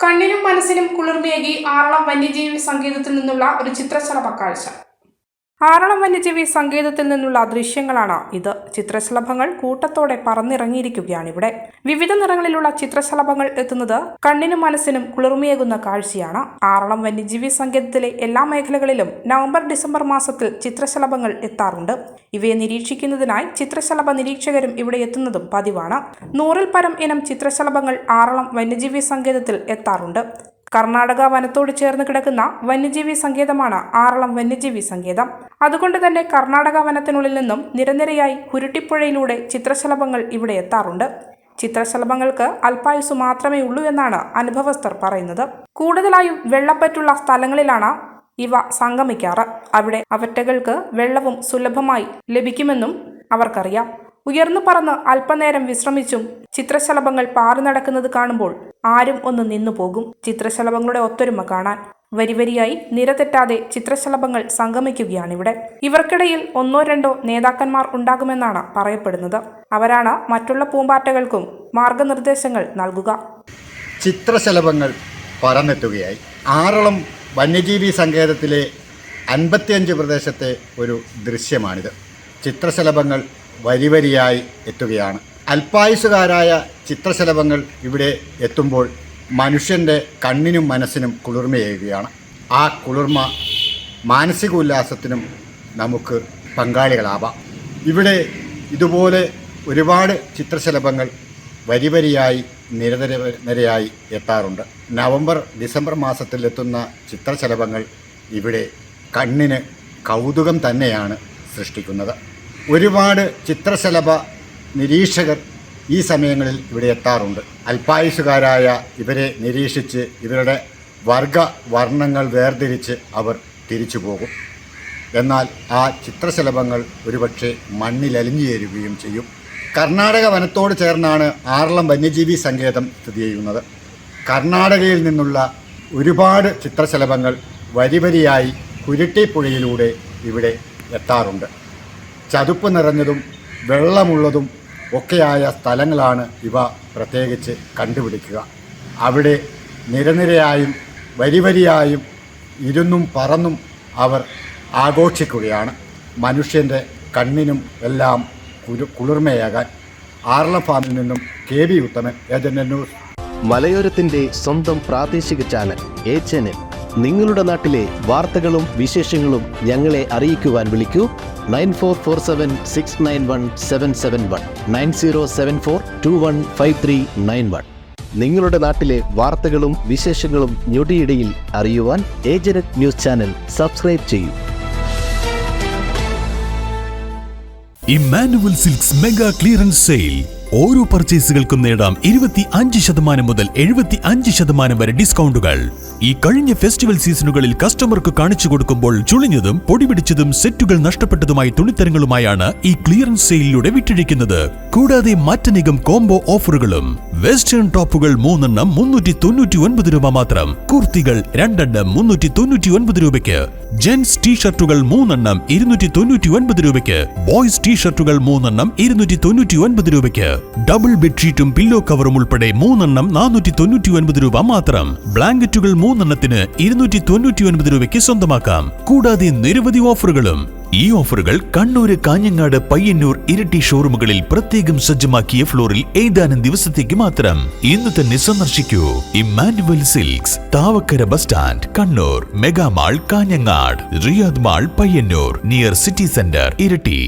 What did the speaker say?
കണ്ണിനും മനസ്സിനും കുളിർമയേകി ആറളം വന്യജീവി സങ്കേതത്തിൽ നിന്നുള്ള ഒരു ചിത്രശലഭ കാഴ്ച. ആറളം വന്യജീവി സങ്കേതത്തിൽ നിന്നുള്ള ദൃശ്യങ്ങളാണ് ഇത്. ചിത്രശലഭങ്ങൾ കൂട്ടത്തോടെ പറന്നിറങ്ങിയിരിക്കുകയാണിവിടെ. വിവിധ നിറങ്ങളിലുള്ള ചിത്രശലഭങ്ങൾ എത്തുന്നത് കണ്ണിനും മനസ്സിനും കുളിർമയേകുന്ന കാഴ്ചയാണ്. ആറളം വന്യജീവി സങ്കേതത്തിലെ എല്ലാ മേഖലകളിലും നവംബർ-ഡിസംബർ മാസത്തിൽ ചിത്രശലഭങ്ങൾ എത്താറുണ്ട്. ഇവയെ നിരീക്ഷിക്കുന്നതിനായി ചിത്രശലഭ നിരീക്ഷകരും ഇവിടെ എത്തുന്നതും പതിവാണ്. 100-ൽ പരം ഇനം ചിത്രശലഭങ്ങൾ ആറളം വന്യജീവി സങ്കേതത്തിൽ എത്താറുണ്ട്. കർണാടക വനത്തോട് ചേർന്ന് കിടക്കുന്ന വന്യജീവി സങ്കേതമാണ് ആറളം വന്യജീവി സങ്കേതം. അതുകൊണ്ട് തന്നെ കർണാടക വനത്തിനുള്ളിൽ നിന്നും നിരനിരയായി കുരുട്ടിപ്പുഴയിലൂടെ ചിത്രശലഭങ്ങൾ ഇവിടെ എത്താറുണ്ട്. ചിത്രശലഭങ്ങൾക്ക് അല്പായുസ് മാത്രമേ ഉള്ളൂ എന്നാണ് അനുഭവസ്ഥർ പറയുന്നത്. കൂടുതലായും വെള്ളപ്പറ്റുള്ള സ്ഥലങ്ങളിലാണ് ഇവ സംഗമിക്കാറ്. അവിടെ അവറ്റകൾക്ക് വെള്ളവും സുലഭമായി ലഭിക്കുമെന്നും അവർക്കറിയാം. ഉയർന്നു പറന്ന് അല്പനേരം വിശ്രമിച്ചും ചിത്രശലഭങ്ങൾ പാറി നടക്കുന്നത് കാണുമ്പോൾ ആരും ഒന്ന് നിന്നു പോകും. ചിത്രശലഭങ്ങളുടെ ഒത്തൊരുമ കാണാൻ വരിവരിയായി നിരതെറ്റാതെ ചിത്രശലഭങ്ങൾ സംഗമിക്കുകയാണിവിടെ. ഇവർക്കിടയിൽ 1-2 നേതാക്കന്മാർ ഉണ്ടാകുമെന്നാണ് പറയപ്പെടുന്നത്. അവരാണ് മറ്റുള്ള പൂമ്പാറ്റകൾക്കും മാർഗനിർദ്ദേശങ്ങൾ നൽകുക. ചിത്രശലഭങ്ങൾ പറന്നെത്തുകയായി. ആറളം വന്യജീവി സങ്കേതത്തിലെ 55 പ്രദേശത്തെ ഒരു ദൃശ്യമാണിത്. ചിത്രശലഭങ്ങൾ വരിവരിയായി എത്തുകയാണ്. അല്പായുസുകാരായ ചിത്രശലഭങ്ങൾ ഇവിടെ എത്തുമ്പോൾ മനുഷ്യൻ്റെ കണ്ണിനും മനസ്സിനും കുളിർമയേകുകയാണ്. ആ കുളിർമ മാനസിക ഉല്ലാസത്തിനും നമുക്ക് പങ്കാളികളാവാം. ഇവിടെ ഇതുപോലെ ഒരുപാട് ചിത്രശലഭങ്ങൾ വരിവരിയായി നിരയായി എത്താറുണ്ട്. നവംബർ-ഡിസംബർ മാസത്തിലെത്തുന്ന ചിത്രശലഭങ്ങൾ ഇവിടെ കണ്ണിന് കൗതുകം തന്നെയാണ് സൃഷ്ടിക്കുന്നത്. ഒരുപാട് ചിത്രശലഭ നിരീക്ഷകർ ഈ സമയങ്ങളിൽ ഇവിടെ എത്താറുണ്ട്. അല്പായുസുകാരായ ഇവരെ നിരീക്ഷിച്ച് ഇവരുടെ വർണ്ണങ്ങൾ വേർതിരിച്ച് അവർ തിരിച്ചു പോകും. എന്നാൽ ആ ചിത്രശലഭങ്ങൾ ഒരുപക്ഷെ മണ്ണിലലിഞ്ഞു ചേരുകയും ചെയ്യും. കർണാടക വനത്തോട് ചേർന്നാണ് ആറളം വന്യജീവി സങ്കേതം സ്ഥിതി ചെയ്യുന്നത്. കർണാടകയിൽ നിന്നുള്ള ഒരുപാട് ചിത്രശലഭങ്ങൾ വരിവരിയായി കുരുട്ടിപ്പുഴയിലൂടെ ഇവിടെ എത്താറുണ്ട്. ചതുപ്പ് നിറഞ്ഞതും വെള്ളമുള്ളതും ഒക്കെയായ സ്ഥലങ്ങളാണ് ഇവ പ്രത്യേകിച്ച് കണ്ടുപിടിക്കുക. അവിടെ നിരനിരയായും വരിവരിയായും ഇരുന്നും പറന്നും അവർ ആഘോഷിക്കുകയാണ്. മനുഷ്യൻ്റെ കണ്ണിനും എല്ലാം കുളിർമയാകാൻ. ആറളം ഫാമിൽ നിന്നും KB ഉത്തമൻ, ഏജന്റ് ന്യൂസ്. മലയോരത്തിൻ്റെ സ്വന്തം പ്രാദേശിക ചാനൽ A-Channel. നിങ്ങളുടെ നാട്ടിലെ വാർത്തകളും വിശേഷങ്ങളും ഞങ്ങളെ അറിയിക്കുവാൻ വിളിക്കൂ 9447691771 9074215391. നിങ്ങളുടെ നാട്ടിലെ വാർത്തകളും വിശേഷങ്ങളും ഞൊടിയിടയിൽ അറിയുവാൻ A-Channel ന്യൂസ് ചാനൽ സബ്സ്ക്രൈബ് ചെയ്യൂ. Emmanuel silks mega clearance sale. ഓരോ പർച്ചേസുകൾക്കും നേടാം 25% മുതൽ 75% വരെ ഡിസ്കൗണ്ടുകൾ. ഈ കഴിഞ്ഞ ഫെസ്റ്റിവൽ സീസണുകളിൽ കസ്റ്റമർക്ക് കാണിച്ചു കൊടുക്കുമ്പോൾ ചുളിഞ്ഞതും പൊടിപിടിച്ചതും സെറ്റുകൾ നഷ്ടപ്പെട്ടതുമായ തുണിത്തരങ്ങളുമായാണ് ഈ ക്ലിയറൻസ് സെയിലിലൂടെ വിറ്റഴിക്കുന്നത്. കൂടാതെ മറ്റനേകം കോംബോ ഓഫറുകളും. വെസ്റ്റേൺ ടോപ്പുകൾ 3 എണ്ണം 399 രൂപ മാത്രം. കുർത്തികൾ 2 എണ്ണം 399 രൂപയ്ക്ക്. ജെന്റ്സ് ടീഷർട്ടുകൾ 3 എണ്ണം 299 രൂപയ്ക്ക്. ബോയ്സ് ടീഷർട്ടുകൾ 3 എണ്ണം 299 രൂപയ്ക്ക്. ഡബിൾ ബെഡ്ഷീറ്റും പില്ലോ കവറും ഉൾപ്പെടെ 3 എണ്ണം 499 രൂപ മാത്രം. ബ്ലാങ്കറ്റുകൾ 3 എണ്ണത്തിന് 299 രൂപയ്ക്ക് സ്വന്തമാക്കാം. കൂടാതെ നിരവധി ഓഫറുകളും. ഈ ഓഫറുകൾ കണ്ണൂര്, കാഞ്ഞങ്ങാട്, പയ്യന്നൂർ, ഇരിട്ടി ഷോറൂമുകളിൽ പ്രത്യേകം സജ്ജമാക്കിയ ഫ്ലോറിൽ ഏതാനും ദിവസത്തേക്ക് മാത്രം. ഇന്ന് തന്നെ സന്ദർശിക്കൂ. Emmanuel silks, Thavakkara bus stand, Kannur. Mega mall Kanhangad, Riyadh mall Payyanur, near city centre Iritty.